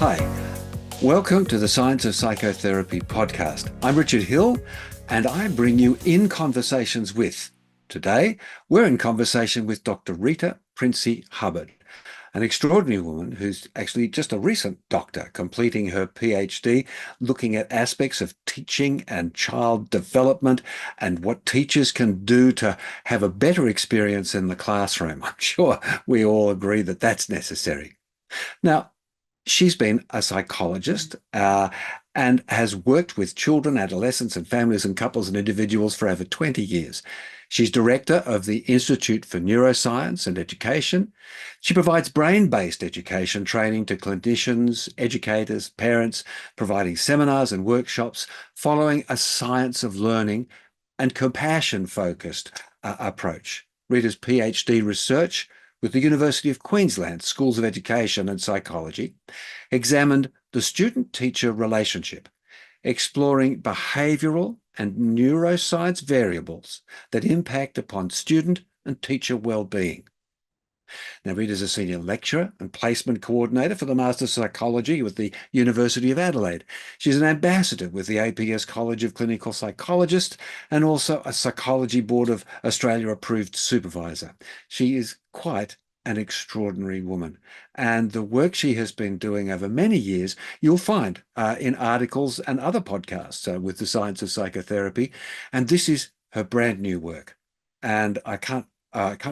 Hi, welcome to the Science of Psychotherapy podcast. I'm Richard Hill, and I bring you In Conversations With. Today, we're in conversation with Dr. Rita Princi-Hubbard, an extraordinary woman who's actually just a recent doctor, completing her PhD, looking at aspects of teaching and child development and what teachers can do to have a better experience in the classroom. I'm sure we all agree that that's necessary. Now, she's been a psychologist and has worked with children, adolescents, and families and couples and individuals for over 20 years. She's director of the Institute for Neuroscience and Education. She provides brain-based education training to clinicians, educators, parents, providing seminars and workshops following a science of learning and compassion-focused approach. Rita's PhD research with the University of Queensland Schools of Education and Psychology, examined the student-teacher relationship, exploring behavioural and neuroscience variables that impact upon student and teacher well-being. Now, Rita's a senior lecturer and placement coordinator for the Master of Psychology with the University of Adelaide. She's an ambassador with the APS College of Clinical Psychologists and also a Psychology Board of Australia approved supervisor. She is quite an extraordinary woman. And the work she has been doing over many years, you'll find in articles and other podcasts with the Science of Psychotherapy. And this is her brand new work. And I can't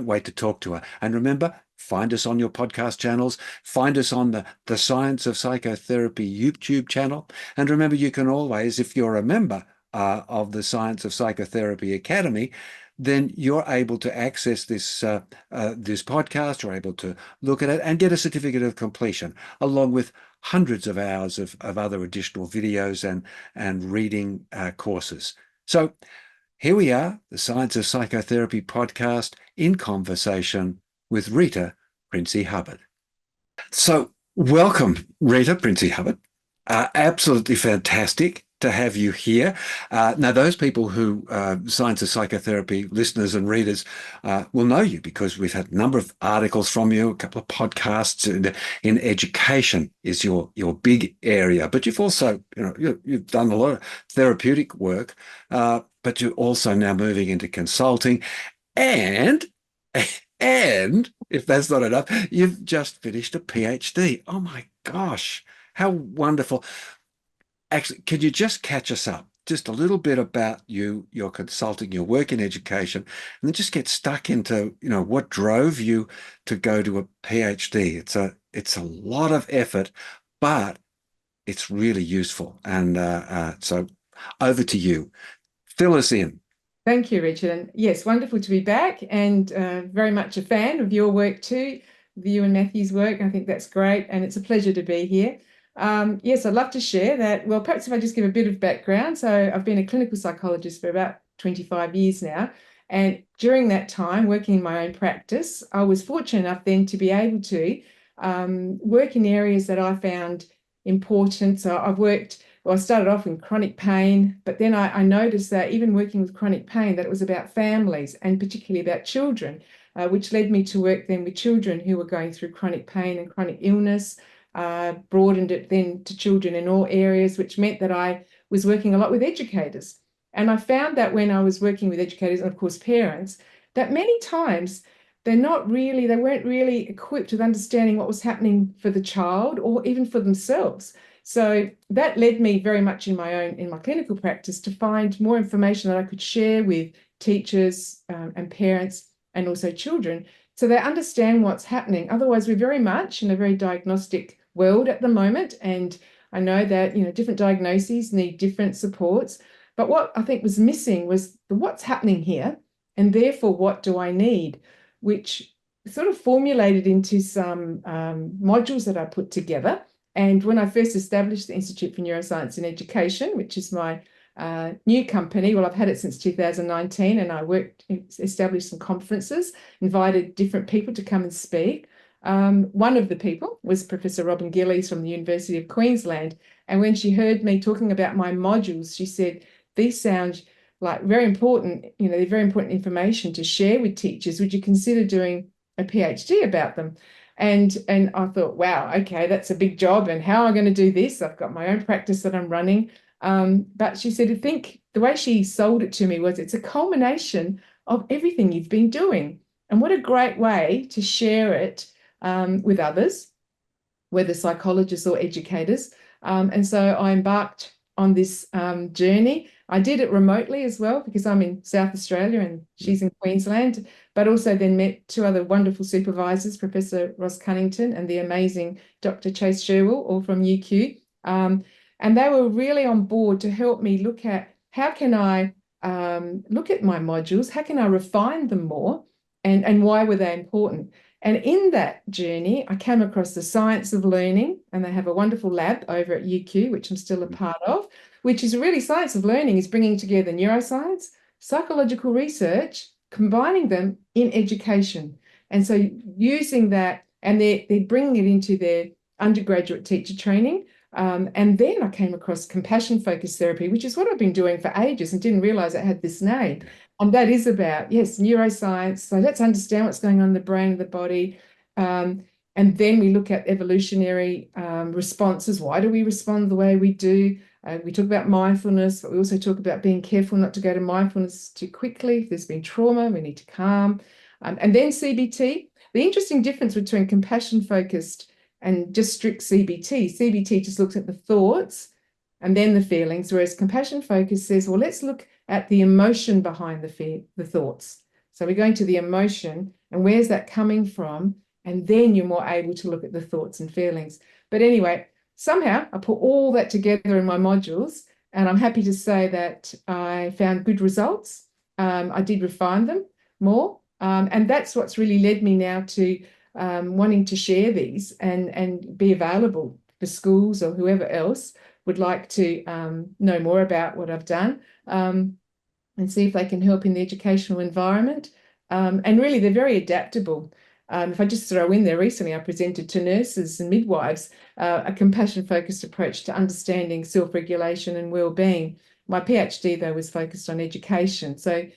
wait to talk to her. And remember, find us on your podcast channels. Find us on the Science of Psychotherapy YouTube channel. And remember, you can always, if you're a member of the Science of Psychotherapy Academy, then you're able to access this podcast, you're able to look at it and get a certificate of completion, along with hundreds of hours of other additional videos and reading courses. So here we are, the Science of Psychotherapy podcast, in conversation with Rita Princi-Hubbard. So welcome, Rita Princi-Hubbard. Absolutely fantastic to have you here. Now, those people who, Science of Psychotherapy listeners and readers, will know you because we've had a number of articles from you, a couple of podcasts in education is your big area. But you've also, you've done a lot of therapeutic work, but you're also now moving into consulting. And if that's not enough, you've just finished a PhD. Oh my gosh, how wonderful. Actually, could you just catch us up just a little bit about you, your consulting, your work in education, and then just get stuck into, what drove you to go to a PhD? It's a lot of effort, but it's really useful. And so over to you. Fill us in. Thank you, Richard. And yes, wonderful to be back and very much a fan of your work too, you and Matthew's work. I think that's great. And it's a pleasure to be here. Yes, I'd love to share that. Well, perhaps if I just give a bit of background. So I've been a clinical psychologist for about 25 years now. And during that time, working in my own practice, I was fortunate enough then to be able to work in areas that I found important. So I started off in chronic pain, but then I noticed that even working with chronic pain, that it was about families and particularly about children, which led me to work then with children who were going through chronic pain and chronic illness. Broadened it then to children in all areas, which meant that I was working a lot with educators. And I found that when I was working with educators and of course parents, that many times they weren't really equipped with understanding what was happening for the child or even for themselves. So that led me very much in my clinical practice to find more information that I could share with teachers and parents and also children so they understand what's happening. Otherwise, we're very much in a very diagnostic world at the moment. And I know that, different diagnoses need different supports. But what I think was missing was what's happening here and therefore what do I need, which sort of formulated into some modules that I put together. And when I first established the Institute for Neuroscience and Education, which is my new company, well, I've had it since 2019, and I established some conferences, invited different people to come and speak. One of the people was Professor Robin Gillies from the University of Queensland. And when she heard me talking about my modules, she said, these sound like very important, very important information to share with teachers. Would you consider doing a PhD about them? And I thought, wow, okay, that's a big job. And how am I going to do this? I've got my own practice that I'm running. But she said, I think the way she sold it to me was it's a culmination of everything you've been doing. And what a great way to share it with others, whether psychologists or educators. And so I embarked on this journey. I did it remotely as well because I'm in South Australia and she's in Queensland, but also then met two other wonderful supervisors, Professor Ross Cunnington and the amazing Dr. Chase Sherwell, all from UQ. And they were really on board to help me look at how can I look at my modules, how can I refine them more, and why were they important? And in that journey, I came across the Science of Learning, and they have a wonderful lab over at UQ, which I'm still a part of, which is really Science of Learning is bringing together neuroscience, psychological research, combining them in education. And so using that, and they're bringing it into their undergraduate teacher training. And then I came across compassion-focused therapy, which is what I've been doing for ages and didn't realize it had this name. And that is about, yes, neuroscience. So let's understand what's going on in the brain and the body. And then we look at evolutionary responses. Why do we respond the way we do? We talk about mindfulness, but we also talk about being careful not to go to mindfulness too quickly. If there's been trauma, we need to calm. And then CBT. The interesting difference between compassion-focused and just strict CBT. CBT just looks at the thoughts and then the feelings, whereas compassion-focused says, well, let's look at the emotion behind the thoughts. So we're going to the emotion and where's that coming from? And then you're more able to look at the thoughts and feelings. But anyway, somehow I put all that together in my modules, and I'm happy to say that I found good results. I did refine them more. And that's what's really led me now to wanting to share these and be available for schools or whoever else would like to know more about what I've done and see if they can help in the educational environment. And really, they're very adaptable. If I just throw in there, recently I presented to nurses and midwives a compassion-focused approach to understanding self-regulation and well-being. My PhD, though, was focused on education. So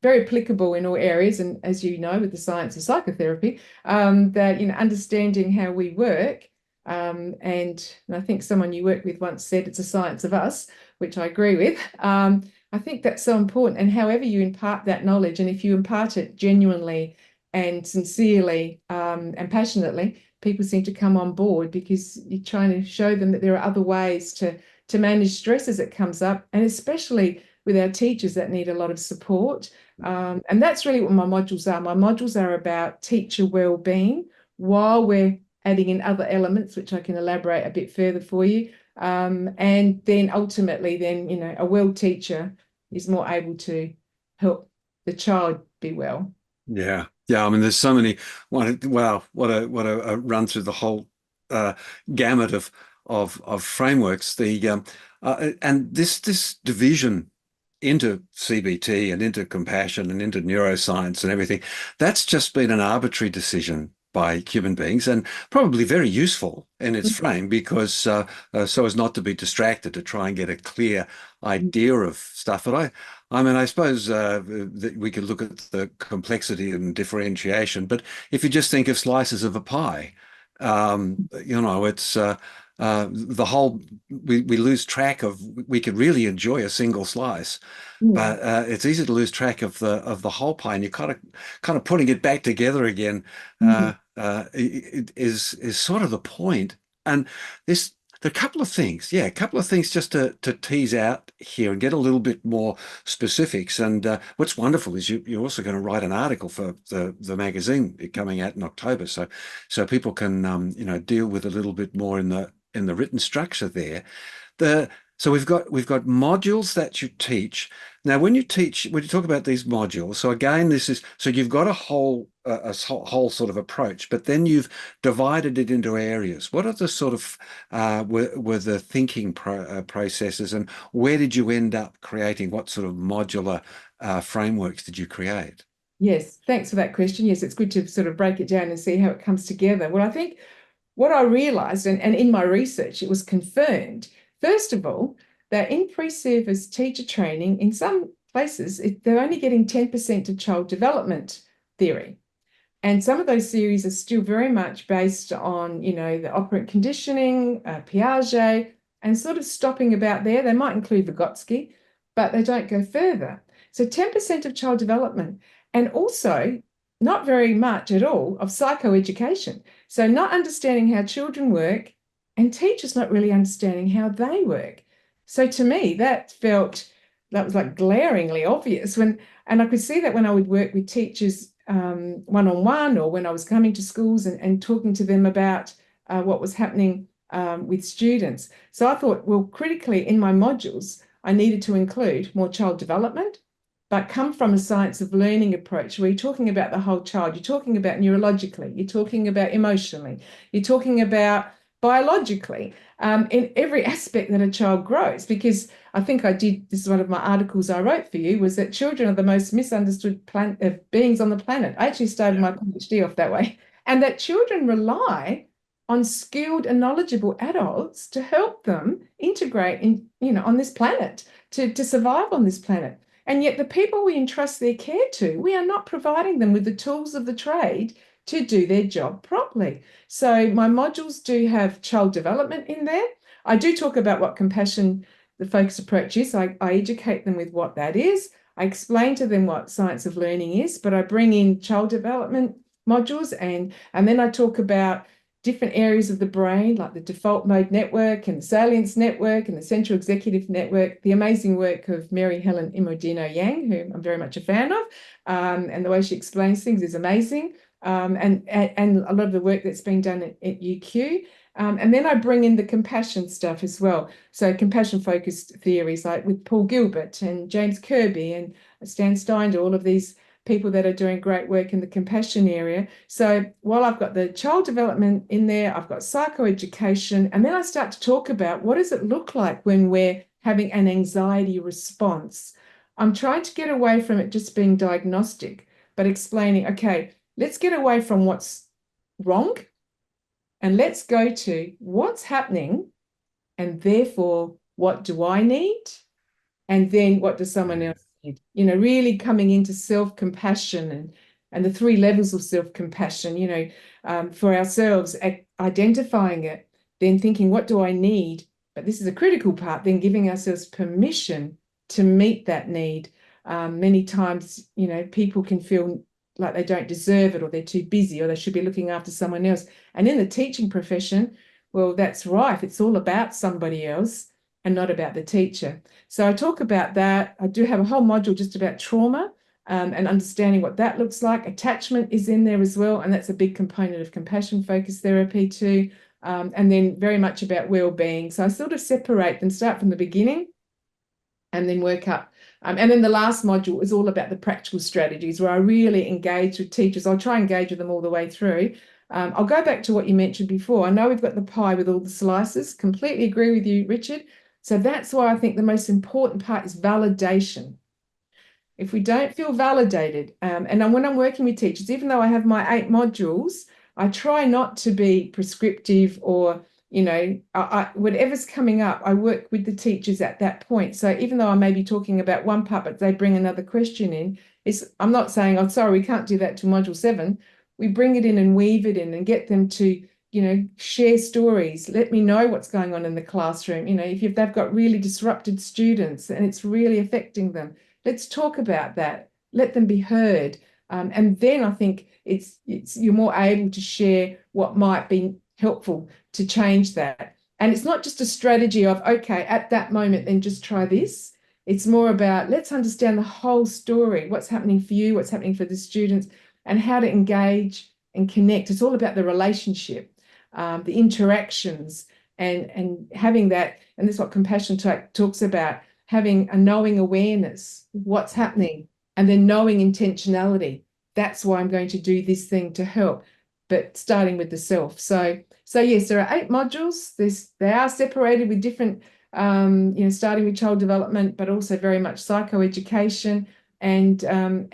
very applicable in all areas. And as you know, with the science of psychotherapy, that, understanding how we work. And I think someone you worked with once said it's a science of us, which I agree with. I think that's so important. And however you impart that knowledge, and if you impart it genuinely and sincerely and passionately, people seem to come on board because you're trying to show them that there are other ways to manage stress as it comes up, and especially with our teachers that need a lot of support. And that's really what my modules are. My modules are about teacher well-being while we're adding in other elements, which I can elaborate a bit further for you. And then ultimately, then, a well teacher is more able to help the child be well. Yeah. Yeah. I mean, there's so many. Wow. What a run through the whole gamut of frameworks. And this division into CBT and into compassion and into neuroscience and everything, that's just been an arbitrary decision by human beings, and probably very useful in its frame because so as not to be distracted, to try and get a clear idea of stuff. But I mean, I suppose that we could look at the complexity and differentiation. But if you just think of slices of a pie, it's the whole. We lose track of. We could really enjoy a single slice, but it's easy to lose track of the whole pie, and you kind of putting it back together again is sort of the point. And there are a couple of things, a couple of things just to tease out here and get a little bit more specifics. And what's wonderful is you're also going to write an article for the magazine coming out in October, so people can deal with a little bit more in the written structure there. So we've got modules that you teach. Now, when you talk about these modules, so again, you've got a whole sort of approach, but then you've divided it into areas. What are the sort of were the thinking processes, and where did you end up creating? What sort of modular frameworks did you create? Yes, thanks for that question. Yes, it's good to sort of break it down and see how it comes together. Well, I think what I realized, and in my research, it was confirmed, first of all, that in pre-service teacher training, in some places, they're only getting 10% of child development theory. And some of those series are still very much based on, the operant conditioning, Piaget, and sort of stopping about there. They might include Vygotsky, but they don't go further. So 10% of child development, and also not very much at all of psychoeducation. So not understanding how children work and teachers not really understanding how they work. So to me, that was like glaringly obvious and I could see that when I would work with teachers one-on-one, or when I was coming to schools and talking to them about what was happening with students. So I thought, well, critically in my modules, I needed to include more child development, but come from a science of learning approach where you're talking about the whole child. You're talking about neurologically, you're talking about emotionally, you're talking about biologically, in every aspect that a child grows. Because I think this is one of my articles I wrote for you, was that children are the most misunderstood beings on the planet. I actually started my PhD off that way. And that children rely on skilled and knowledgeable adults to help them integrate on this planet, to survive on this planet. And yet the people we entrust their care to, we are not providing them with the tools of the trade to do their job properly. So my modules do have child development in there. I do talk about what compassion, the focus approach is. I educate them with what that is. I explain to them what science of learning is, but I bring in child development modules, and then I talk about different areas of the brain, like the default mode network and the salience network and the central executive network, the amazing work of Mary Helen Imodino-Yang, who I'm very much a fan of, and the way she explains things is amazing, and a lot of the work that's been done at UQ. And then I bring in the compassion stuff as well. So compassion-focused theories like with Paul Gilbert and James Kirby and Stan Steindl, all of these people that are doing great work in the compassion area. So while I've got the child development in there, I've got psychoeducation, and then I start to talk about what does it look like when we're having an anxiety response. I'm trying to get away from it just being diagnostic, but explaining, okay, let's get away from what's wrong and let's go to what's happening, and therefore, what do I need? And then what does someone else need? Really coming into self-compassion and the 3 levels of self-compassion, for ourselves, identifying it, then thinking, what do I need? But this is a critical part, then giving ourselves permission to meet that need. Many times, people can feel like they don't deserve it, or they're too busy, or they should be looking after someone else. And in the teaching profession, well, that's right. It's all about somebody else and not about the teacher. So I talk about that. I do have a whole module just about trauma, and understanding what that looks like. Attachment is in there as well, and that's a big component of compassion-focused therapy too. And then very much about well-being. So I sort of separate them, start from the beginning, and then work up. And then the last module is all about the practical strategies, where I really engage with teachers. I'll try and engage with them all the way through. I'll go back to what you mentioned before. I know we've got the pie with all the slices. Completely agree with you, Richard. So that's why I think the most important part is validation. If we don't feel validated, and when I'm working with teachers, even though I have my 8 modules, I try not to be prescriptive or, whatever's coming up, I work with the teachers at that point. So even though I may be talking about one part, but they bring another question in, I'm not saying, oh, sorry, we can't do that till module 7. We bring it in and weave it in and get them to, share stories. Let me know what's going on in the classroom. If they've got really disrupted students and it's really affecting them, let's talk about that. Let them be heard. And then I think you're more able to share what might be helpful to change that. And it's not just a strategy of, okay, at that moment, then just try this. It's more about, let's understand the whole story, what's happening for you, what's happening for the students, and how to engage and connect. It's all about the relationship, the interactions, and having that. And this is what compassion talks about, having a knowing awareness, what's happening, and then knowing intentionality. That's why I'm going to do this thing to help, but starting with the self. So yes, there are 8 modules. They are separated with different, starting with child development, but also very much psychoeducation and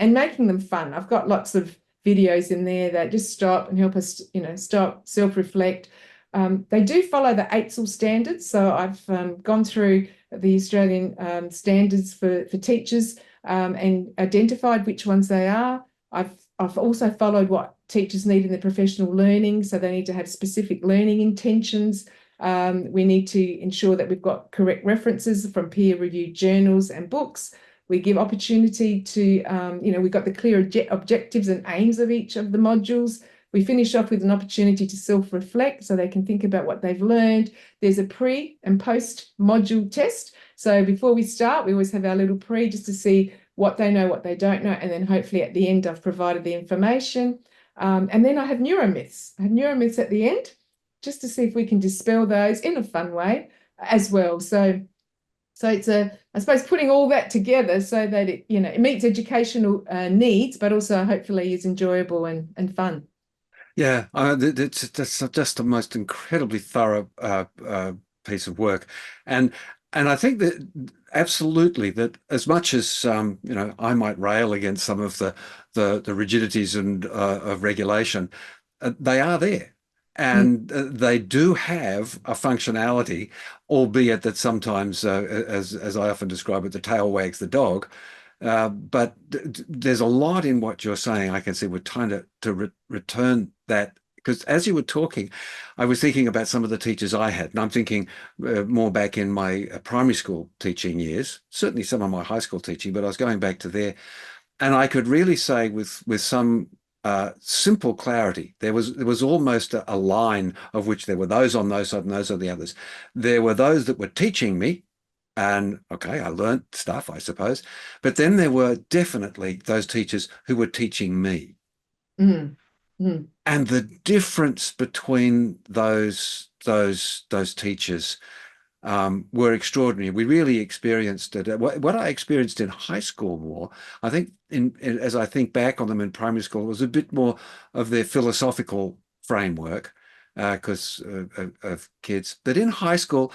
making them fun. I've got lots of videos in there that just stop and help us, stop, self-reflect. They do follow the AITSL standards. So I've gone through the Australian standards for teachers and identified which ones they are. I've I've also followed what teachers need in their professional learning. So they need to have specific learning intentions. We need to ensure that we've got correct references from peer-reviewed journals and books. We give opportunity to, we've got the clear objectives and aims of each of the modules. We finish off with an opportunity to self-reflect so they can think about what they've learned. There's a pre and post module test. So before we start, we always have our little pre just to see what they know, what they don't know. And then hopefully at the end, I've provided the information. And then I have neuromyths. I have neuromyths at the end just to see if we can dispel those in a fun way as well. So it's I suppose, putting all that together so that it meets educational needs, but also hopefully is enjoyable and fun. Yeah, that's just the most incredibly thorough piece of work, and I think that absolutely that as much as I might rail against some of the rigidities and of regulation, they are there. Mm. And they do have a functionality, albeit that sometimes, as I often describe it, the tail wags the dog. But there's a lot in what you're saying. I can see we're trying to return that because as you were talking, I was thinking about some of the teachers I had, and I'm thinking more back in my primary school teaching years, certainly some of my high school teaching, but I was going back to there, and I could really say with some simple clarity, there was almost a line of which there were those on those side and those on the others. There were those that were teaching me. And okay, I learned stuff, I suppose. But then there were definitely those teachers who were teaching me. Mm. Mm. And the difference between those teachers were extraordinary. We really experienced it. What I experienced in high school more, I think, as I think back on them in primary school, was a bit more of their philosophical framework because of kids. But in high school,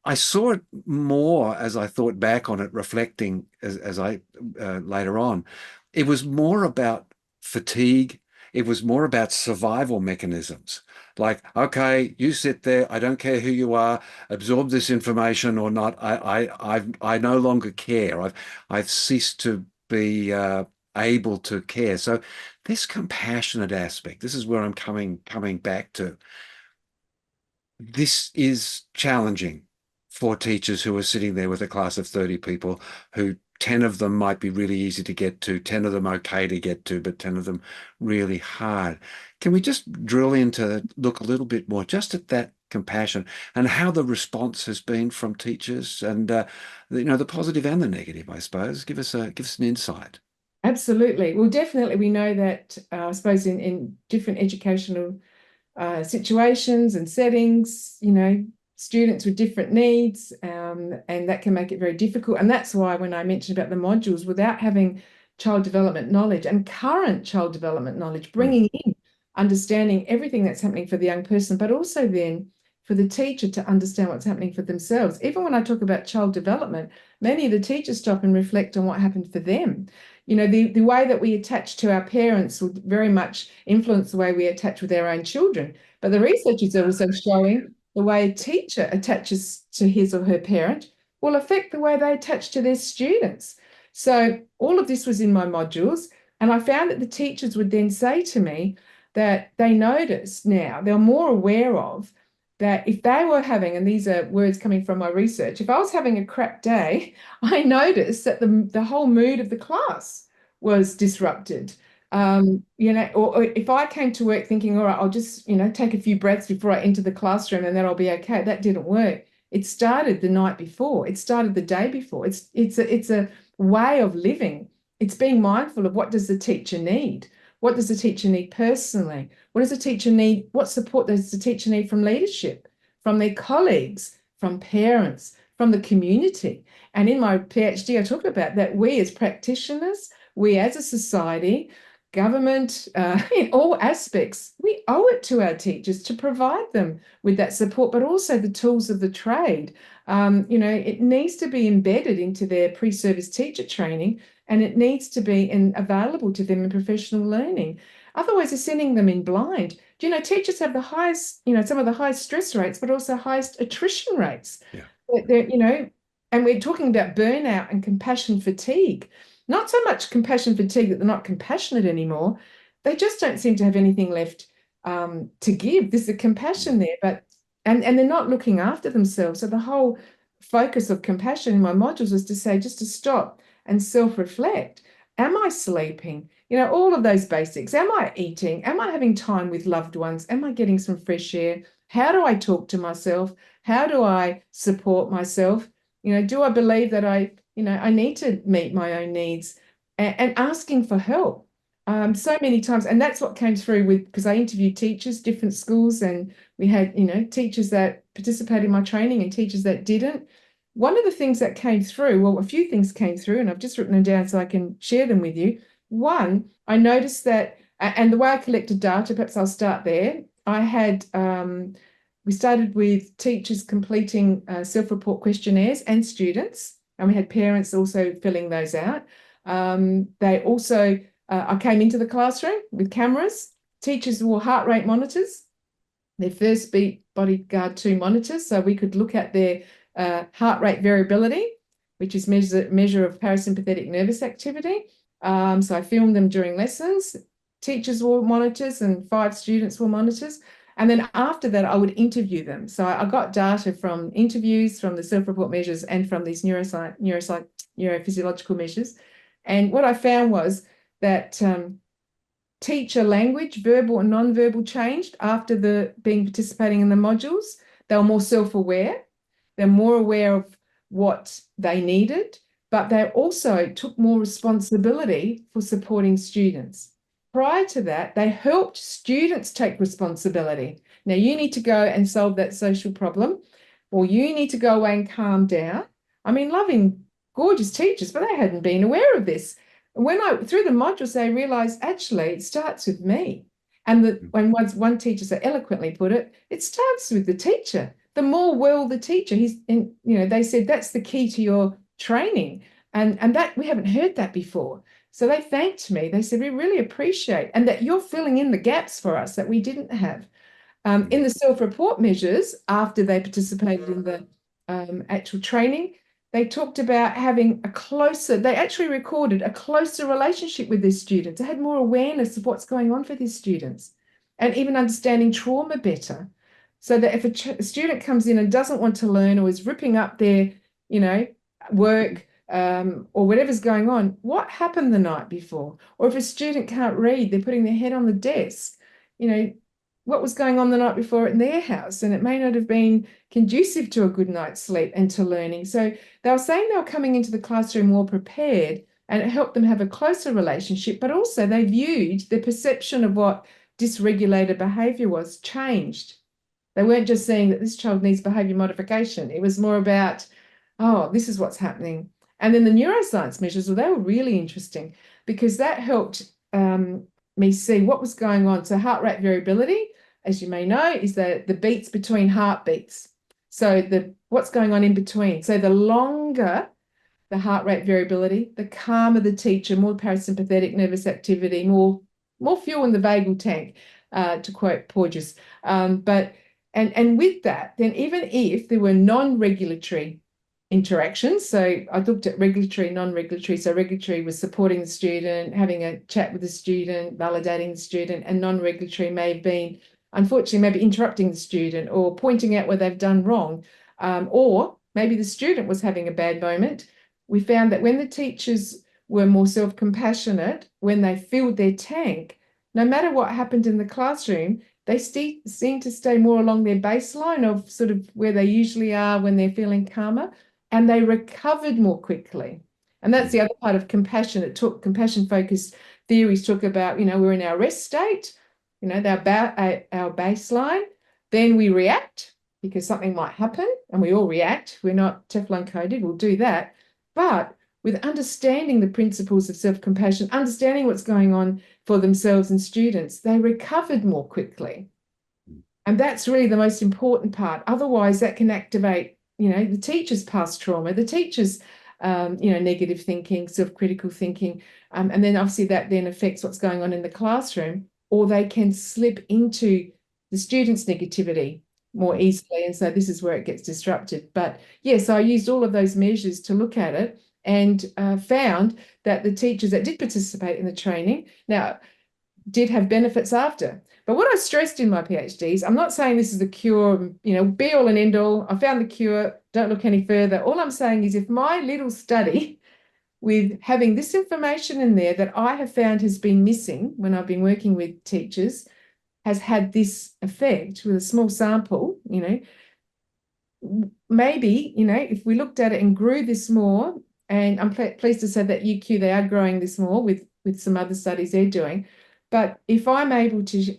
I saw it more as I thought back on it, reflecting as I later on. It was more about fatigue. It was more about survival mechanisms. Like, okay, you sit there. I don't care who you are. Absorb this information or not. I no longer care. I've ceased to be able to care. So this compassionate aspect. This is where I'm coming back to. This is challenging for teachers who are sitting there with a class of 30 people who 10 of them might be really easy to get to, 10 of them okay to get to, but 10 of them really hard. Can we just drill into look a little bit more just at that compassion and how the response has been from teachers and the positive and the negative, I suppose. Give us an insight. Absolutely. Well, definitely we know that I suppose in different educational situations and settings, students with different needs, and that can make it very difficult. And that's why when I mentioned about the modules, without having child development knowledge and current child development knowledge, bringing in understanding everything that's happening for the young person, but also then for the teacher to understand what's happening for themselves. Even when I talk about child development, many of the teachers stop and reflect on what happened for them. The way that we attach to our parents will very much influence the way we attach with our own children. But the research is also showing the way a teacher attaches to his or her parent will affect the way they attach to their students. So all of this was in my modules, and I found that the teachers would then say to me that they notice now, they're more aware of that if they were having, and these are words coming from my research, if I was having a crap day, I noticed that the whole mood of the class was disrupted. Or if I came to work thinking, all right, I'll just, take a few breaths before I enter the classroom and then I'll be okay. That didn't work. It started the night before. It started the day before. It's a way of living. It's being mindful of what does the teacher need? What does the teacher need personally? What does the teacher need? What support does the teacher need from leadership, from their colleagues, from parents, from the community? And in my PhD, I talk about that we as practitioners, we as a society, government, in all aspects, we owe it to our teachers to provide them with that support, but also the tools of the trade. It needs to be embedded into their pre-service teacher training, and it needs to be available to them in professional learning. Otherwise, they're sending them in blind. Teachers have the highest, some of the highest stress rates, but also highest attrition rates. Yeah. And we're talking about burnout and compassion fatigue. Not so much compassion fatigue that they're not compassionate anymore. they just don't seem to have anything left to give. There's the compassion there, but and they're not looking after themselves. So the whole focus of compassion in my modules was to say, just to stop and self-reflect. Am I sleeping? You know, all of those basics. Am I eating? Am I having time with loved ones? Am I getting some fresh air? How do I talk to myself? How do I support myself? You know, do I believe that I need to meet my own needs, and asking for help so many times. And that's what came through because I interviewed teachers, different schools, and we had, teachers that participated in my training and teachers that didn't. One of the things that came through, well, a few things came through, and I've just written them down so I can share them with you. One, I noticed that, and the way I collected data, perhaps I'll start there. I had, we started with teachers completing self-report questionnaires and students, and we had parents also filling those out. They also, I came into the classroom with cameras. Teachers wore heart rate monitors, their first beat bodyguard 2 monitors, so we could look at their heart rate variability, which is measure of parasympathetic nervous activity. So I filmed them during lessons. Teachers wore monitors and 5 students wore monitors. And then after that, I would interview them. So I got data from interviews, from the self-report measures, and from these neurophysiological measures. And what I found was that teacher language, verbal and non-verbal, changed after participating in the modules. They were more self-aware. They're more aware of what they needed, but they also took more responsibility for supporting students. Prior to that, they helped students take responsibility. Now, you need to go and solve that social problem, or you need to go away and calm down. I mean, loving, gorgeous teachers, but they hadn't been aware of this. And through the modules, they realized, actually, it starts with me. And when one teacher so eloquently put it, it starts with the teacher. The more the teacher, they said that's the key to your training. And that we haven't heard that before. So they thanked me. They said, we really appreciate, and that you're filling in the gaps for us that we didn't have. In the self-report measures, after they participated in the actual training, they talked about having they actually recorded a closer relationship with their students. They had more awareness of what's going on for their students, and even understanding trauma better. So that if a student comes in and doesn't want to learn, or is ripping up their, work, or whatever's going on, what happened the night before? Or if a student can't read, they're putting their head on the desk, what was going on the night before in their house, and it may not have been conducive to a good night's sleep and to learning. So they were saying they were coming into the classroom more prepared, and it helped them have a closer relationship, but also they viewed the perception of what dysregulated behavior was changed. They weren't just saying that this child needs behavior modification. It was more about, oh, this is what's happening. And then the neuroscience measures, well, they were really interesting because that helped me see what was going on. So heart rate variability, as you may know, is the beats between heartbeats. So what's going on in between. So the longer the heart rate variability, the calmer the teacher, more parasympathetic nervous activity, more fuel in the vagal tank, to quote Porges. And with that, then even if there were non-regulatory interactions, so I looked at regulatory, non-regulatory. So regulatory was supporting the student, having a chat with the student, validating the student, and non-regulatory may have been, unfortunately, maybe interrupting the student or pointing out where they've done wrong, or maybe the student was having a bad moment. We found that when the teachers were more self-compassionate, when they filled their tank, no matter what happened in the classroom, they seem to stay more along their baseline of sort of where they usually are when they're feeling calmer, and they recovered more quickly. And that's the other part of compassion. Compassion-focused theories talk about, we're in our rest state, our baseline. Then we react because something might happen, and we all react. We're not Teflon coated, we'll do that. But with understanding the principles of self-compassion, understanding what's going on for themselves and students, they recovered more quickly. And that's really the most important part. Otherwise, that can activate, the teacher's past trauma, the teacher's, negative thinking, self-critical thinking. And then obviously that then affects what's going on in the classroom, or they can slip into the student's negativity more easily. And so this is where it gets disrupted. But yes, I used all of those measures to look at it, and found that the teachers that did participate in the training, now did have benefits after. But what I stressed in my PhDs, I'm not saying this is the cure, be all and end all. I found the cure, don't look any further. All I'm saying is if my little study with having this information in there that I have found has been missing when I've been working with teachers has had this effect with a small sample, maybe, if we looked at it and grew this more, and I'm pleased to say that UQ, they are growing this more with some other studies they're doing. But if I'm able to,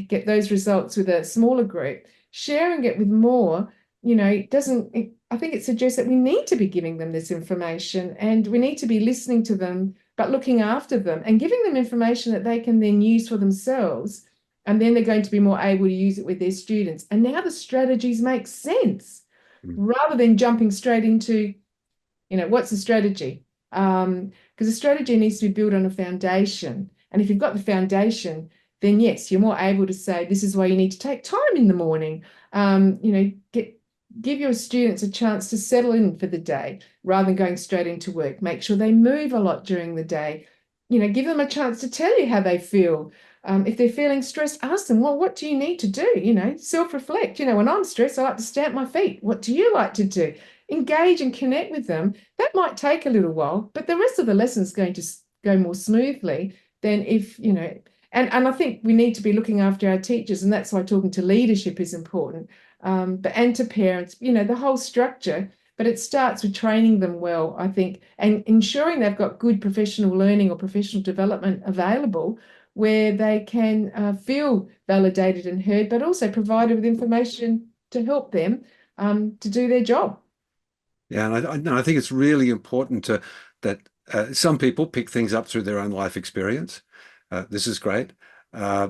get those results with a smaller group, sharing it with more, I think it suggests that we need to be giving them this information and we need to be listening to them, but looking after them and giving them information that they can then use for themselves. And then they're going to be more able to use it with their students. And now the strategies make sense rather than jumping straight into, what's the strategy? Because the strategy needs to be built on a foundation. And if you've got the foundation, then yes, you're more able to say, this is why you need to take time in the morning. Give your students a chance to settle in for the day rather than going straight into work. Make sure they move a lot during the day. Give them a chance to tell you how they feel. If they're feeling stressed, ask them, well, what do you need to do? Self-reflect. When I'm stressed, I like to stamp my feet. What do you like to do? Engage and connect with them. That might take a little while, but the rest of the lesson is going to go more smoothly than if, and I think we need to be looking after our teachers, and that's why talking to leadership is important, and to parents, the whole structure. But it starts with training them well, I think, and ensuring they've got good professional learning or professional development available where they can feel validated and heard, but also provided with information to help them to do their job. Yeah, and I think it's really important that some people pick things up through their own life experience. This is great.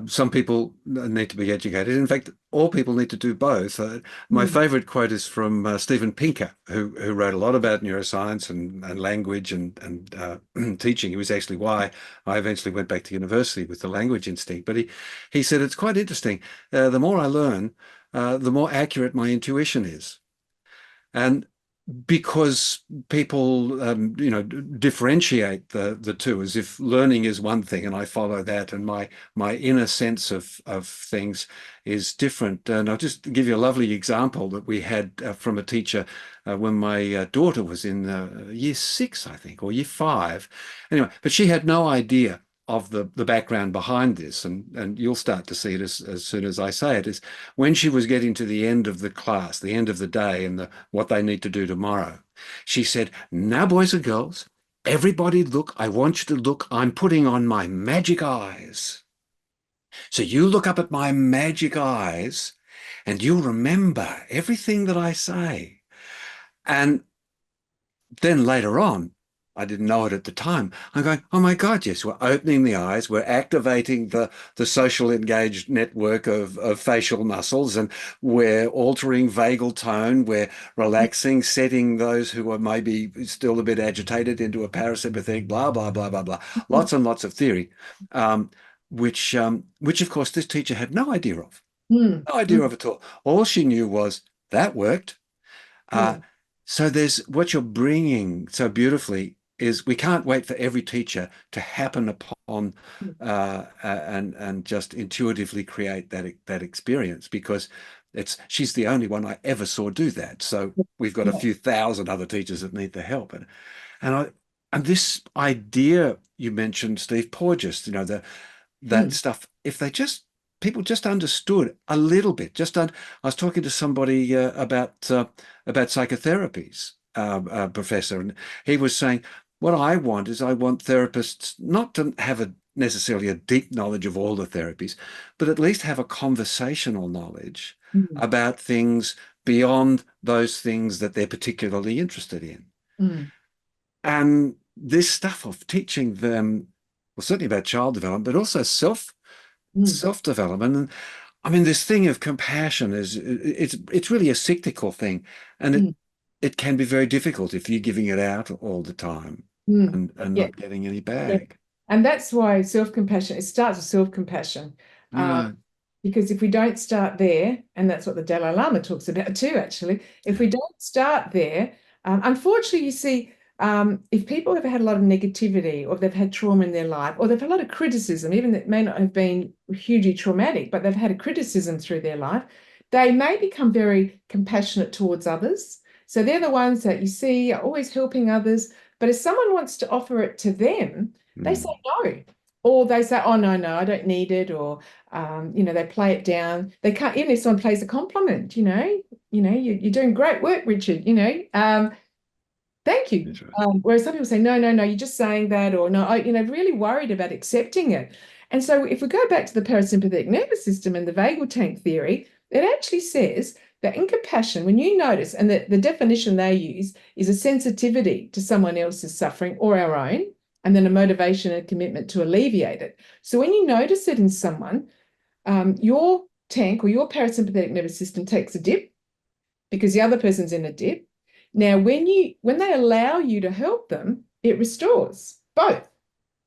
Some people need to be educated. In fact, all people need to do both. My favorite quote is from Steven Pinker, who wrote a lot about neuroscience and language and teaching. It was actually why I eventually went back to university with the language instinct. But he said, it's quite interesting. The more I learn, the more accurate my intuition is. And because people, differentiate the two as if learning is one thing and I follow that and my inner sense of things is different. And I'll just give you a lovely example that we had from a teacher when my daughter was in year 6, I think, or year 5. Anyway, but she had no idea of the background behind this, and you'll start to see it as soon as I say it, is when she was getting to the end of the class, the end of the day, and what they need to do tomorrow. She said, now, boys and girls, everybody look, I want you to look, I'm putting on my magic eyes. So you look up at my magic eyes and you'll remember everything that I say. And then later on, I didn't know it at the time. I'm going, oh my God, yes, we're opening the eyes, we're activating the social engaged network of facial muscles, and we're altering vagal tone, we're relaxing, setting those who are maybe still a bit agitated into a parasympathetic, blah, blah, blah, blah, blah. Lots and lots of theory, which of course this teacher had no idea of. No idea of at all. All she knew was that worked. So there's what you're bringing so beautifully is we can't wait for every teacher to happen upon and just intuitively create that experience, because she's the only one I ever saw do that. So we've got a few thousand other teachers that need the help. And this idea you mentioned, Steve Porges, that stuff, if people just understood a little bit, I was talking to somebody about psychotherapies, professor, and he was saying, what I want therapists not to have necessarily a deep knowledge of all the therapies, but at least have a conversational knowledge about things beyond those things that they're particularly interested in. And this stuff of teaching them, well, certainly about child development, but also self-development. And I mean, this thing of compassion it's really a cyclical thing, and it can be very difficult if you're giving it out all the time and not getting any back. And that's why self-compassion, it starts with self-compassion. Because if we don't start there, and that's what the Dalai Lama talks about too, actually, if we don't start there, unfortunately, you see, if people have had a lot of negativity, or they've had trauma in their life, or they've had a lot of criticism, even that may not have been hugely traumatic, but they've had a criticism through their life, they may become very compassionate towards others. So they're the ones that you see are always helping others. But if someone wants to offer it to them, they say no. Or they say, oh, no, no, I don't need it. Or, they play it down. They can't, even if someone plays a compliment, you're doing great work, Richard, thank you. Right. Whereas some people say, no, no, no, you're just saying that, or no, really worried about accepting it. And so if we go back to the parasympathetic nervous system and the vagal tank theory, it actually says that in compassion, when you notice, and the definition they use is a sensitivity to someone else's suffering or our own, and then a motivation and a commitment to alleviate it. So when you notice it in someone, your tank or your parasympathetic nervous system takes a dip because the other person's in a dip. Now, when they allow you to help them, it restores both.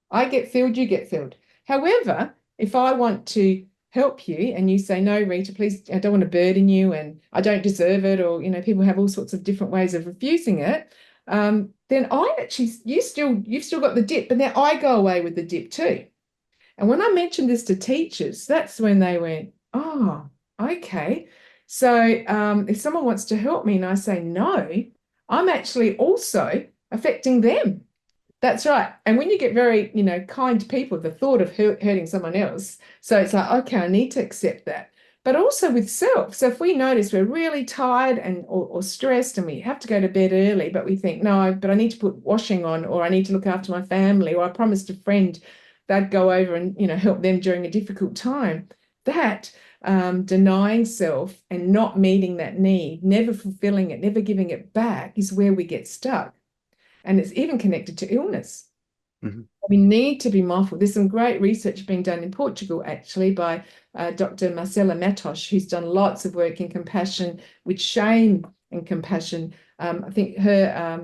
I get filled, you get filled. However, if I want to help you and you say, no, Rita, please, I don't want to burden you and I don't deserve it, or, people have all sorts of different ways of refusing it, then you've still got the dip, but now I go away with the dip too. And when I mentioned this to teachers, that's when they went, oh, okay. So if someone wants to help me and I say no, I'm actually also affecting them. That's right. And when you get very, kind people, the thought of hurting someone else, so it's like, okay, I need to accept that. But also with self. So if we notice we're really tired or stressed and we have to go to bed early, but we think, no, but I need to put washing on, or I need to look after my family, or I promised a friend they'd go over and, help them during a difficult time, that denying self and not meeting that need, never fulfilling it, never giving it back, is where we get stuck. And it's even connected to illness. We need to be mindful. There's some great research being done in Portugal, actually, by Dr. Marcela Matos, who's done lots of work in compassion with shame and compassion. I think her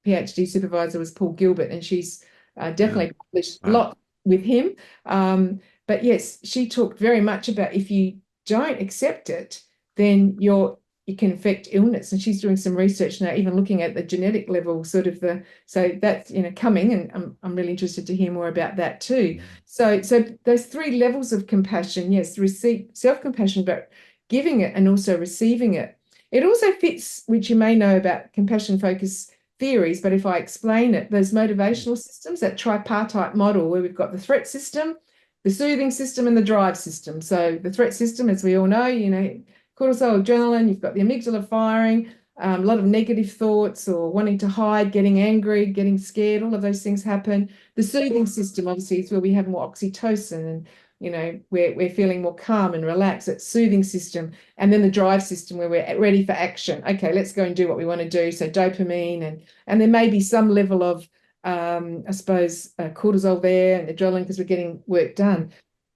PhD supervisor was Paul Gilbert, and she's definitely published a lot with him. But yes, she talked very much about if you don't accept it, then you can affect illness. And she's doing some research now, even looking at the genetic level, so that's coming, and I'm really interested to hear more about that too. So those three levels of compassion, yes, receive self-compassion, but giving it and also receiving it. It also fits, which you may know about compassion focus theories, but if I explain it, those motivational systems, that tripartite model where we've got the threat system, the soothing system, and the drive system. So the threat system, as we all know, cortisol, adrenaline, you've got the amygdala firing, a lot of negative thoughts or wanting to hide, getting angry, getting scared, all of those things happen. The soothing system, obviously, is where we have more oxytocin and, we're feeling more calm and relaxed. It's soothing system. And then the drive system where we're ready for action. Okay, let's go and do what we want to do. So dopamine, and there may be some level of, I suppose, cortisol there and adrenaline because we're getting work done.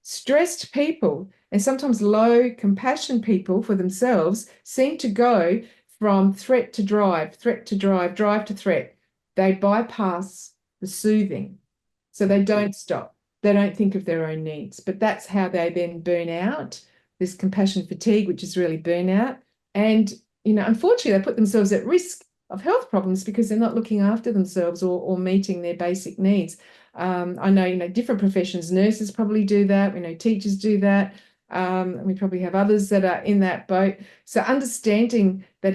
Stressed people and sometimes low compassion people for themselves seem to go from threat to drive, drive to threat. They bypass the soothing. So they don't stop. They don't think of their own needs. But that's how they then burn out, this compassion fatigue, which is really burnout. And, unfortunately, they put themselves at risk of health problems because they're not looking after themselves or meeting their basic needs. I know, different professions, nurses probably do that. We know teachers do that. And we probably have others that are in that boat. So understanding that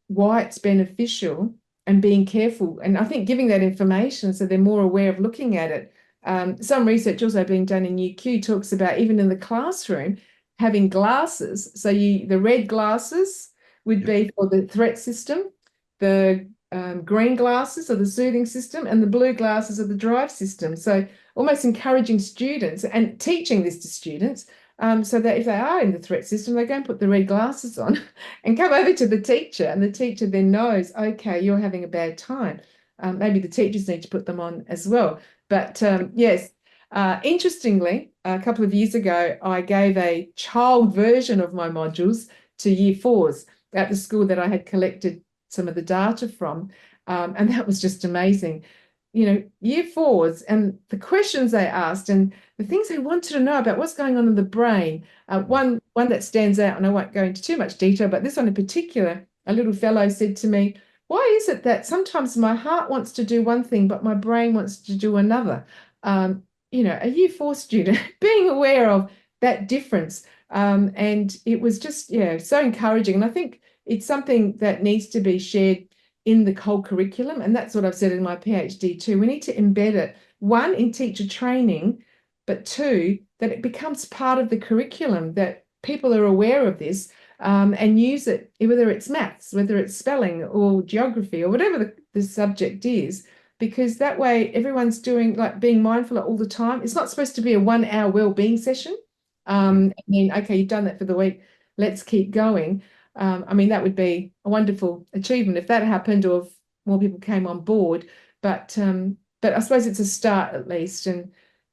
why it's beneficial and being careful. And I think giving that information so they're more aware of looking at it. Some research also being done in UQ talks about even in the classroom having glasses. So the red glasses would be for the threat system, the green glasses are the soothing system, and the blue glasses are the drive system. So almost encouraging students and teaching this to students so that if they are in the threat system, they go and put the red glasses on and come over to the teacher, and the teacher then knows, okay, you're having a bad time. Maybe the teachers need to put them on as well. But yes, interestingly, a couple of years ago, I gave a child version of my modules to year fours at the school that I had collected some of the data from. And that was just amazing. Year fours and the questions they asked and the things they wanted to know about what's going on in the brain. One that stands out, and I won't go into too much detail, but this one in particular, a little fellow said to me, why is it that sometimes my heart wants to do one thing, but my brain wants to do another? A year four student being aware of that difference. And it was just, so encouraging. And I think it's something that needs to be shared in the whole curriculum. And that's what I've said in my PhD too. We need to embed it, one, in teacher training, but two, that it becomes part of the curriculum, that people are aware of this, and use it, whether it's maths, whether it's spelling or geography or whatever the subject is, because that way everyone's doing, like, being mindful all the time. It's not supposed to be a 1 hour well-being session. And then, okay, you've done that for the week, let's keep going. I mean, that would be a wonderful achievement if that happened, or if more people came on board. But I suppose it's a start at least, and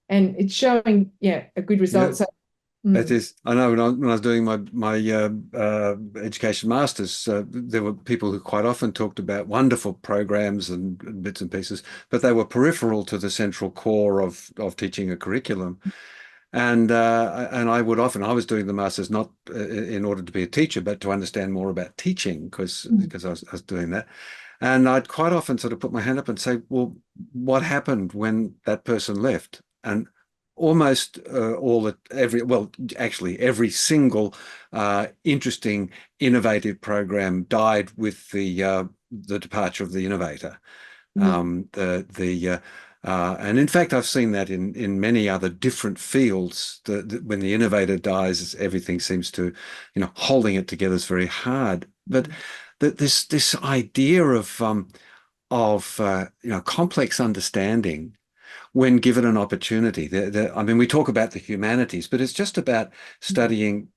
it's showing, a good Yeah, result. So, that is, I know when I was doing my education masters, there were people who quite often talked about wonderful programs and bits and pieces, but they were peripheral to the central core of teaching a curriculum. And I would often, I was doing the masters not in order to be a teacher, but to understand more about teaching, because I was doing that. And I'd quite often sort of put my hand up and say, well, what happened when that person left? And almost actually every single interesting, innovative program died with the departure of the innovator. And in fact, I've seen that in many other different fields. When the innovator dies, everything seems to, holding it together is very hard. But this idea of complex understanding when given an opportunity. I mean, we talk about the humanities, but it's just about studying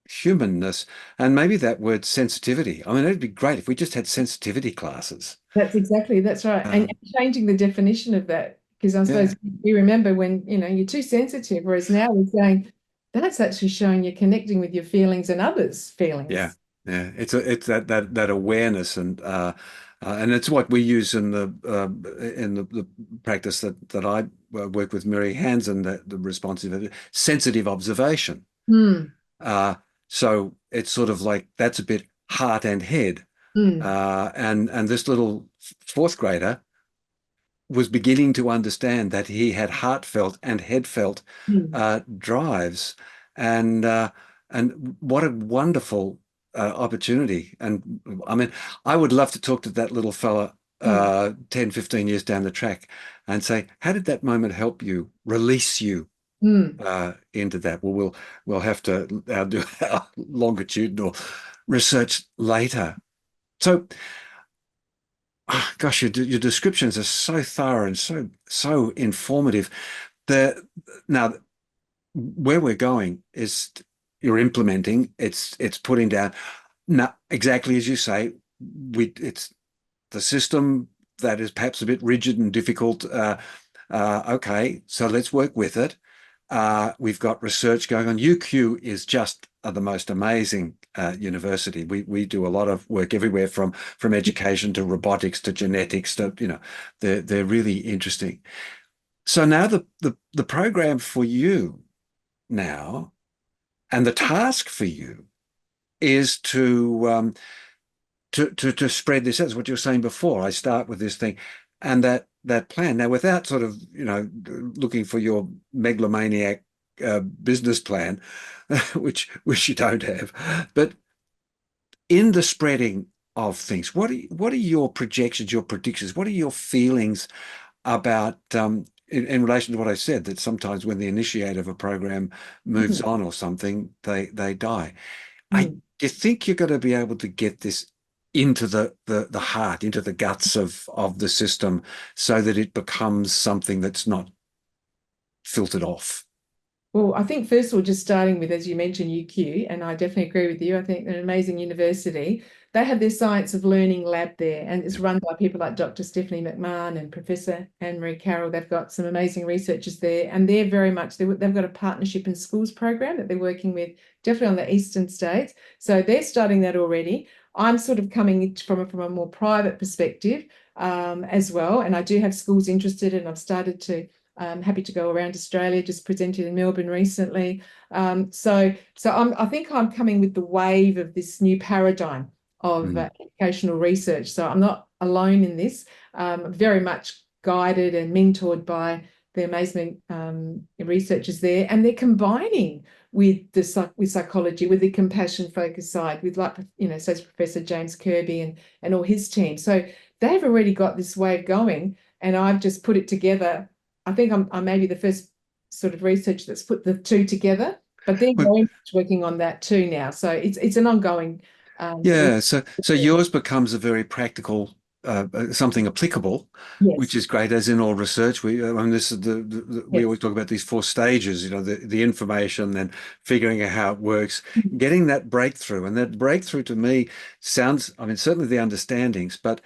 humanness, and maybe that word sensitivity. I mean, it'd be great if we just had sensitivity classes. That's right. And changing the definition of that, because I suppose Yeah, we remember when, you're too sensitive, whereas now we're saying that's actually showing you're connecting with your feelings and others' yeah, feelings. yeah. It's that awareness, and it's what we use in the practice that I work with Mary Hansen, the responsive sensitive observation. Mm, Uh, so it's sort of like that's a bit heart and head. mm, And this little fourth grader was beginning to understand that he had heartfelt and headfelt mm, drives, and what a wonderful opportunity. And I mean, I would love to talk to that little fella mm, 10, 15 years down the track and say, how did that moment help you, release you mm. into that? Well, we'll have to do our longitudinal research later. So, gosh, your descriptions are so thorough and so informative. The Now, where we're going is you're implementing. It's putting down. Now, exactly as you say, it's the system that is perhaps a bit rigid and difficult. Okay, so let's work with it. We've got research going on. UQ is just the most amazing university. We do a lot of work everywhere from education to robotics to genetics to, they're really interesting. So now the program for you now, and the task for you, is to spread this. That's what you were saying before. I start with this thing, and that plan. Now, without sort of looking for your megalomaniac business plan, which you don't have, but in the spreading of things, what are your projections, your predictions? What are your feelings about in relation to what I said, that sometimes when the initiator of a program moves Mm, on or something, they die. mm. Do you think you're going to be able to get this into the heart, into the guts of the system, so that it becomes something that's not filtered off? Well, I think first of all, just starting with, as you mentioned, UQ, and I definitely agree with you. I think they're an amazing university. They have their Science of Learning lab there, and it's Yeah. run by people like Dr. Stephanie McMahon and Professor Anne-Marie Carroll. They've got some amazing researchers there, and they're very much, they've got a partnership in schools program that they're working with, definitely on the eastern states. So they're starting that already. I'm sort of coming from a more private perspective as well, and I do have schools interested, and I've started to happy to go around Australia, just presented in Melbourne recently. So I think I'm coming with the wave of this new paradigm. of educational research. So I'm not alone in this. Very much guided and mentored by the amazing researchers there, and they're combining with psychology, with the compassion focused side, with, like, says Professor James Kirby and all his team. So they've already got this way of going, and I've just put it together. I think I'm maybe the first sort of researcher that's put the two together, but they're very much working on that too now. So it's an ongoing. Yeah, so yours becomes a very practical, something applicable, which Yes, is great. As in all research, I mean, this is we yes. always talk about these four stages. The information, then figuring out how it works, getting that breakthrough, and that breakthrough to me sounds. I mean, certainly the understandings, but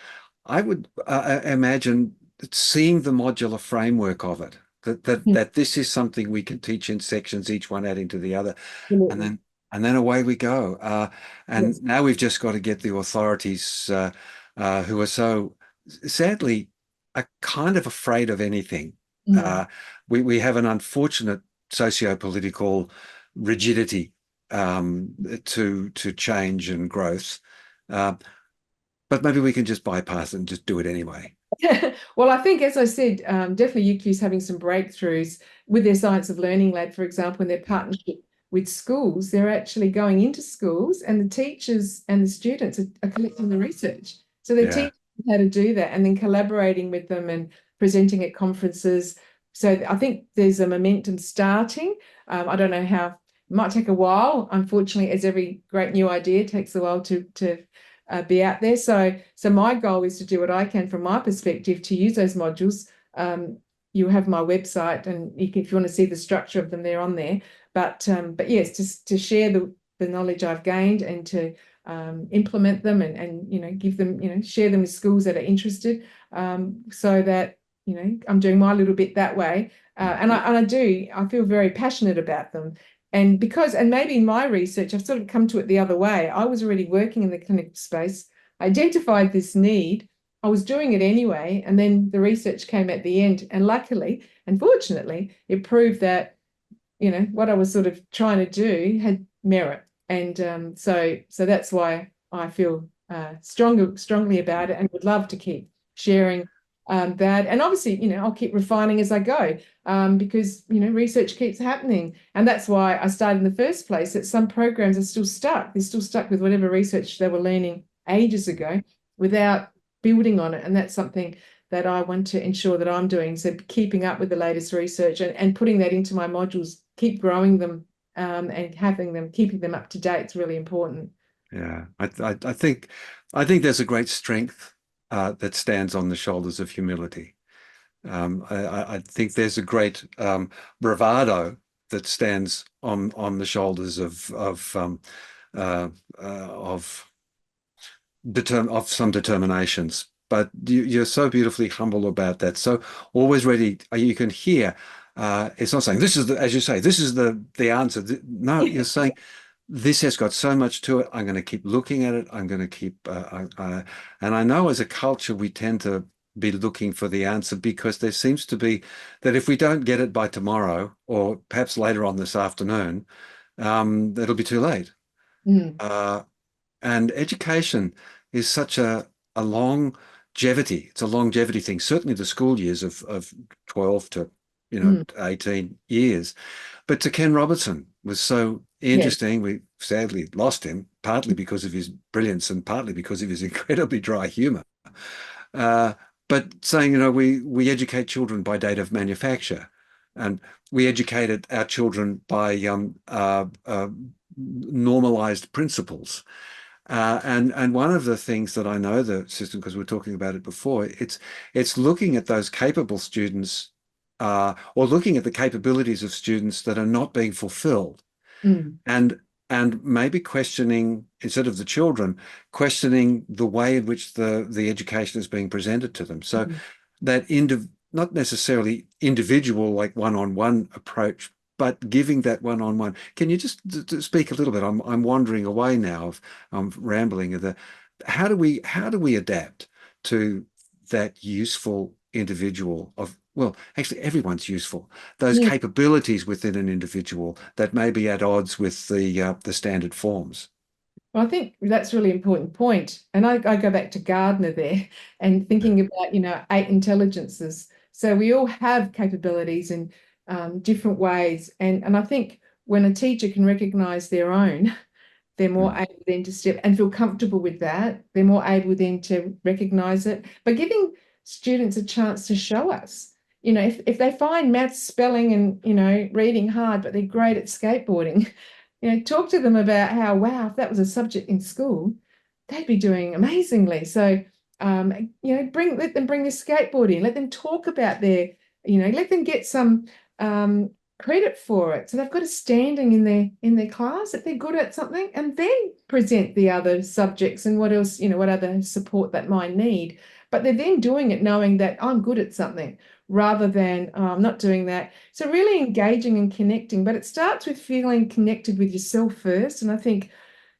I would imagine seeing the modular framework of it. That this is something we can teach in sections, each one adding to the other, and Absolutely. then away we go. And Yes. now we've just got to get the authorities who are so sadly are kind of afraid of anything. Mm. Uh, we have an unfortunate socio-political rigidity to change and growth. Uh, but maybe we can just bypass it and just do it anyway. Well, I think, as I said, definitely UQ's having some breakthroughs with their Science of Learning Lab, for example, in their partnership with schools. They're actually going into schools, and the teachers and the students are collecting the research. So they're Yeah. teaching how to do that, and then collaborating with them and presenting at conferences. So I think there's a momentum starting. I don't know how. It might take a while. Unfortunately, as every great new idea takes a while to be out there. So my goal is to do what I can from my perspective to use those modules. You have my website, and if you want to see the structure of them, they're on there. But yes, just to share the knowledge I've gained, and to implement them, and give them, share them with schools that are interested, so that I'm doing my little bit that way. And I feel very passionate about them. And maybe in my research, I've sort of come to it the other way. I was already working in the clinical space, identified this need. I was doing it anyway, and then the research came at the end. And luckily, and fortunately, it proved that, what I was sort of trying to do had merit. And so that's why I feel strongly about it, and would love to keep sharing that. And obviously, I'll keep refining as I go, because research keeps happening, and that's why I started in the first place. That some programs are still stuck. They're still stuck with whatever research they were learning ages ago, without building on it. And that's something that I want to ensure that I'm doing. So keeping up with the latest research, and putting that into my modules, keep growing them, and keeping them up to date is really important. Yeah, I think there's a great strength that stands on the shoulders of humility. I think there's a great bravado that stands on the shoulders of some determinations. But you're so beautifully humble about that. So always ready. You can hear. It's not saying this is as you say, this is the answer. No, you're saying this has got so much to it. I'm going to keep looking at it. I'm going to keep, and I know as a culture we tend to be looking for the answer, because there seems to be that if we don't get it by tomorrow, or perhaps later on this afternoon, it'll be too late. Mm, Uh, and education is such a longevity. It's a longevity thing. Certainly the school years of 12 to mm. 18 years. But to Ken Robertson was so Yes. interesting. We sadly lost him, partly because of his brilliance and partly because of his incredibly dry humor. Uh, but saying, we educate children by date of manufacture, and we educated our children by normalized principles. And one of the things that I know the system, because we were talking about it before, it's looking at those capable students, or looking at the capabilities of students that are not being fulfilled, Mm, and maybe questioning, instead of the children, questioning the way in which the education is being presented to them. So mm. that not necessarily individual, like one-on-one approach, but giving that one-on-one. Can you just speak a little bit? I'm wandering away now. I'm rambling. How do we adapt to that useful individual of, well, actually everyone's useful. Those Yeah. capabilities within an individual that may be at odds with the standard forms. Well, I think that's a really important point. And I go back to Gardner there and thinking about, 8 intelligences. So we all have capabilities in different ways. And I think when a teacher can recognize their own, they're more Mm. able then to step and feel comfortable with that. They're more able then to recognize it. But giving students a chance to show us, if they find maths, spelling, and, reading hard, but they're great at skateboarding, talk to them about how, wow, if that was a subject in school, they'd be doing amazingly. So, let them bring their skateboard in, let them talk about let them get some credit for it. So they've got a standing in their class if they're good at something, and then present the other subjects and what else, what other support that might need. But they're then doing it knowing that I'm good at something rather than I'm not doing that. So really engaging and connecting, but it starts with feeling connected with yourself first. And I think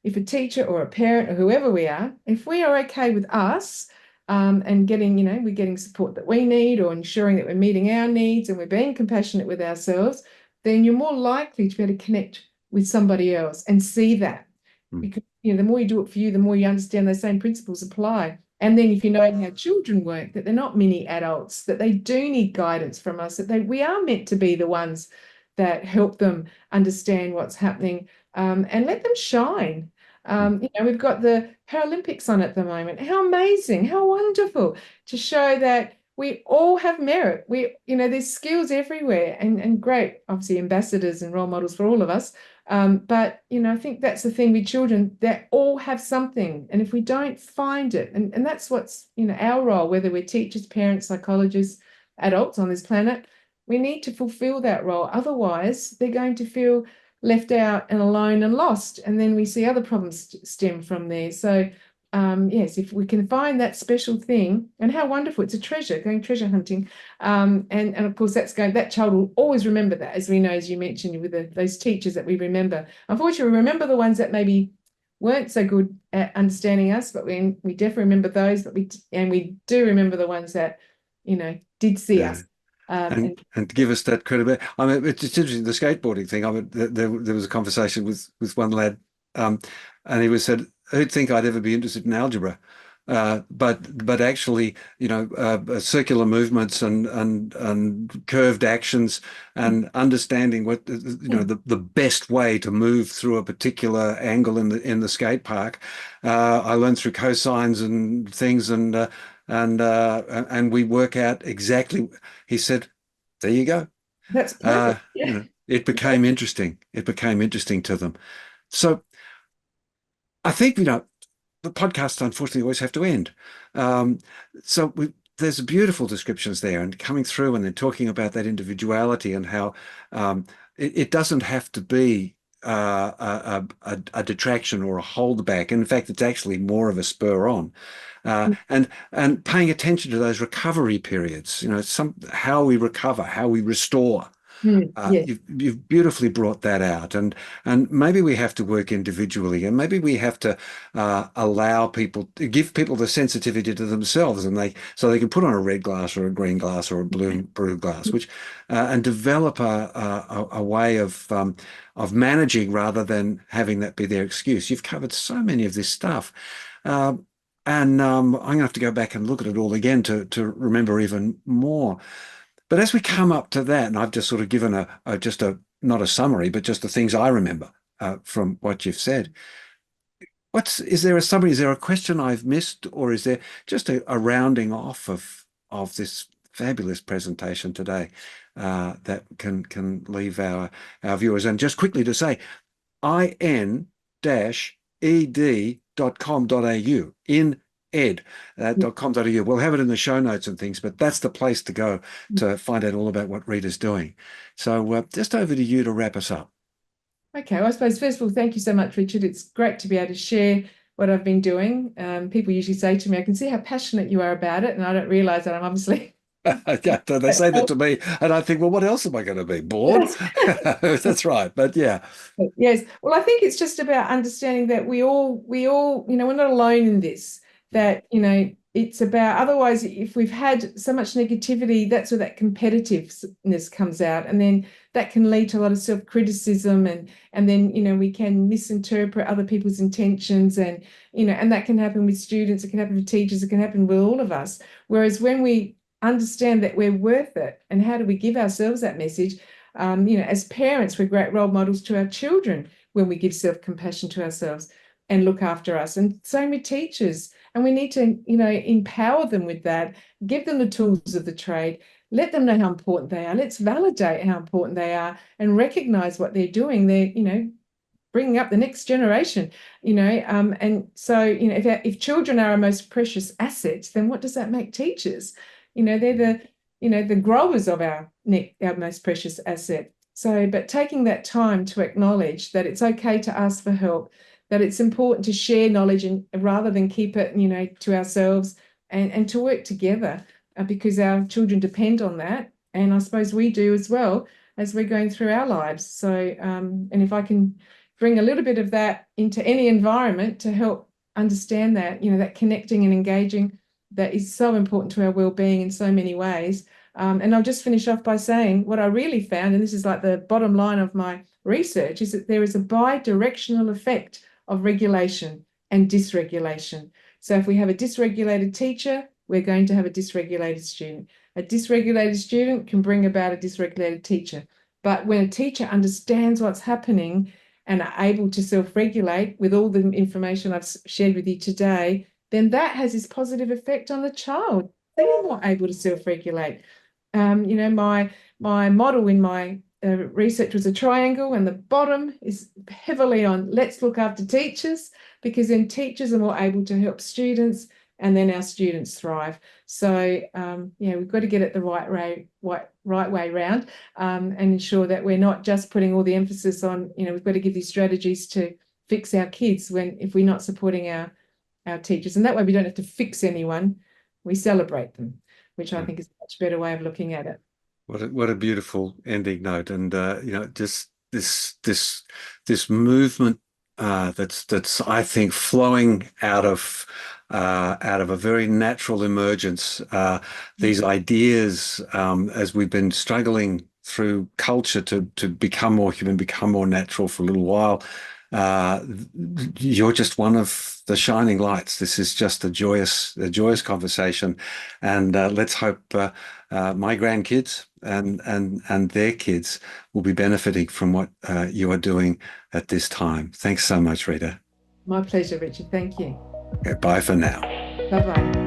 if a teacher or a parent or whoever we are, if we are okay with us, and getting, we're getting support that we need, or ensuring that we're meeting our needs and we're being compassionate with ourselves, then you're more likely to be able to connect with somebody else and see that. Mm. Because, the more you do it for you, the more you understand those same principles apply. And then if you know how children work, that they're not mini adults, that they do need guidance from us, that we are meant to be the ones that help them understand what's happening, and let them shine. We've got the Paralympics on at the moment. How amazing, how wonderful to show that we all have merit. There's skills everywhere, and great, obviously, ambassadors and role models for all of us. But I think that's the thing with children, they all have something. And if we don't find it, and that's what's, our role, whether we're teachers, parents, psychologists, adults on this planet, we need to fulfill that role. Otherwise, they're going to feel left out and alone and lost. And then we see other problems stem from there. So, yes, if we can find that special thing, and how wonderful, it's a treasure, going treasure hunting. And of course, that child will always remember that, as we know, as you mentioned, with those teachers that we remember. Unfortunately, we remember the ones that maybe weren't so good at understanding us, but we definitely remember those, but we do remember the ones that, did see Yeah. us. And give us that credibility. I mean, it's interesting, the skateboarding thing. I mean, there was a conversation with one lad, um, and he was said, "Who'd think I'd ever be interested in algebra?" But actually, circular movements and curved actions and understanding what the best way to move through a particular angle in the skate park. I learned through cosines and things, and we work out exactly. He said, "There you go." That's perfect. Yeah. It became interesting. It became interesting to them. So I think the podcasts unfortunately always have to end. Um, there's beautiful descriptions there, and coming through and then talking about that individuality and how it doesn't have to be a detraction or a holdback. In fact, it's actually more of a spur on. And paying attention to those recovery periods, how we recover, how we restore. Yeah. You've beautifully brought that out, and maybe we have to work individually, and maybe we have to allow people to give people the sensitivity to themselves, and so they can put on a red glass or a green glass or a blue glass, which and develop a way of managing rather than having that be their excuse. You've covered so many of this stuff. And I'm going to have to go back and look at it all again to remember even more. But as we come up to that, and I've just sort of given not a summary, but just the things I remember from what you've said. Is there a summary? Is there a question I've missed, or is there just a rounding off of this fabulous presentation today that can leave our viewers? And just quickly to say, in-ed.com.au, in-ed.com.au. We'll have it in the show notes and things, but that's the place to go to find out all about what Rita's doing. So just over to you to wrap us up. Okay, well, I suppose first of all, thank you so much, Richard. It's great to be able to share what I've been doing. People usually say to me, I can see how passionate you are about it, and I don't realize that I'm obviously Yeah, they say that to me, and I think, well, what else am I going to be? Bored? That's right. But yeah. Yes. Well, I think it's just about understanding that we all, we're not alone in this, that, it's about, otherwise, if we've had so much negativity, that's where that competitiveness comes out. And then that can lead to a lot of self-criticism, and then, we can misinterpret other people's intentions, and, and that can happen with students, it can happen with teachers, it can happen with all of us. Whereas when we understand that we're worth it, and how do we give ourselves that message? As parents, we're great role models to our children when we give self-compassion to ourselves and look after us. And same with teachers. And we need to, empower them with that, give them the tools of the trade, let them know how important they are. Let's validate how important they are and recognize what they're doing. They're, bringing up the next generation, and so, if children are our most precious assets, then what does that make teachers? They're the growers of our most precious asset. So, but taking that time to acknowledge that it's okay to ask for help, that it's important to share knowledge, and rather than keep it, to ourselves, and to work together, because our children depend on that. And I suppose we do as well as we're going through our lives. So, and if I can bring a little bit of that into any environment to help understand that, that connecting and engaging, that is so important to our well-being in so many ways. And I'll just finish off by saying what I really found, and this is like the bottom line of my research, is that there is a bi-directional effect of regulation and dysregulation. So if we have a dysregulated teacher, we're going to have a dysregulated student. A dysregulated student can bring about a dysregulated teacher. But when a teacher understands what's happening and are able to self-regulate with all the information I've shared with you today, then that has this positive effect on the child. They are more able to self-regulate. My model in my research was a triangle, and the bottom is heavily on let's look after teachers, because then teachers are more able to help students, and then our students thrive. So we've got to get it the right way round, and ensure that we're not just putting all the emphasis on, we've got to give these strategies to fix our kids if we're not supporting our teachers. And that way we don't have to fix anyone, we celebrate them, which I think is a much better way of looking at it. What a beautiful ending note, and just this movement that's I think flowing out of a very natural emergence. These ideas, as we've been struggling through culture to become more human, become more natural for a little while. You're just one of the shining lights. This is just a joyous conversation, and let's hope my grandkids and their kids will be benefiting from what you are doing at this time. Thanks so much, Rita. My pleasure, Richard. Thank you. Okay, bye for now. Bye-bye.